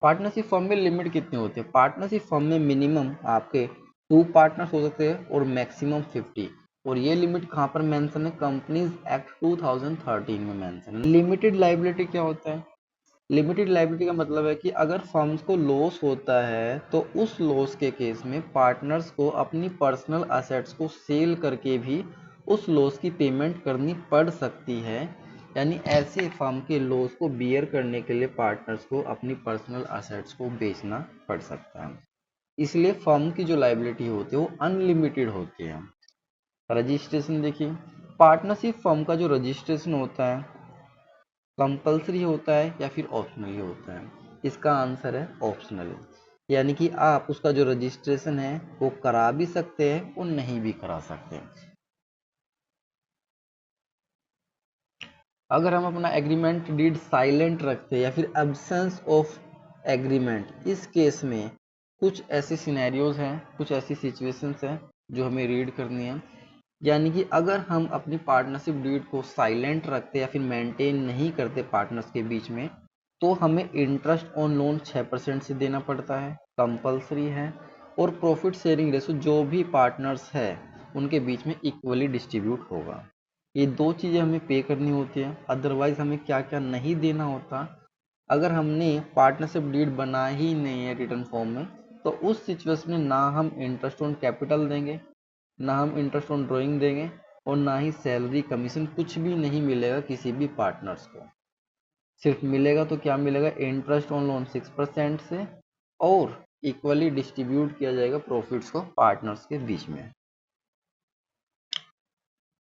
Partnership firm में limit कितनी होती है? पार्टनरशिप फर्म में मिनिमम आपके 2 पार्टनर्स हो सकते हैं और मैक्सिमम 50। और ये लिमिट कहाँ पर मेंशन है? कंपनीज एक्ट 2013 में मेंशन है। लिमिटेड लाइबिलिटी क्या होता है? लिमिटेड लाइबिलिटी का मतलब है कि अगर फर्म्स को लॉस होता है तो उस लॉस के केस में पार्टनर्स को अपनी पर्सनल असेट्स को सेल करके भी उस लॉस की पेमेंट करनी पड़ सकती है। यानी ऐसे फर्म के लॉस को बियर करने के लिए पार्टनर्स को अपनी पर्सनल असेट्स को बेचना पड़ सकता है। इसलिए फर्म की जो लाइबिलिटी होती है वो अनलिमिटेड होती है। रजिस्ट्रेशन देखिए, पार्टनरशिप फर्म का जो रजिस्ट्रेशन होता है कंपलसरी होता है या फिर ऑप्शनली होता है? इसका आंसर है ऑप्शनल। यानी कि आप उसका जो रजिस्ट्रेशन है वो करा भी सकते हैं और नहीं भी करा सकते। अगर हम अपना एग्रीमेंट डीड साइलेंट रखते हैं या फिर एब्सेंस ऑफ एग्रीमेंट, इस केस में कुछ ऐसे सिनेरियोज हैं, कुछ ऐसी सिचुएशंस हैं जो हमें रीड करनी है। यानी कि अगर हम अपनी पार्टनरशिप डीड को साइलेंट रखते या फिर मेंटेन नहीं करते पार्टनर्स के बीच में, तो हमें इंटरेस्ट ऑन लोन 6% से देना पड़ता है, कंपलसरी है। और प्रॉफिट शेयरिंग रेशो जो भी पार्टनर्स है उनके बीच में इक्वली डिस्ट्रीब्यूट होगा। ये 2 चीज़ें हमें पे करनी होती है। अदरवाइज हमें क्या क्या नहीं देना होता? अगर हमने पार्टनरशिप डीड बना ही नहीं है रिटर्न फॉर्म में, तो उस सिचुएशन में ना हम इंटरेस्ट ऑन कैपिटल देंगे, ना हम इंटरेस्ट ऑन ड्राइंग देंगे, और ना ही सैलरी कमीशन, कुछ भी नहीं मिलेगा किसी भी पार्टनर्स को। सिर्फ मिलेगा तो क्या मिलेगा? इंटरेस्ट ऑन लोन 6% से, और इक्वली डिस्ट्रीब्यूट किया जाएगा प्रॉफिट्स को पार्टनर्स के बीच में।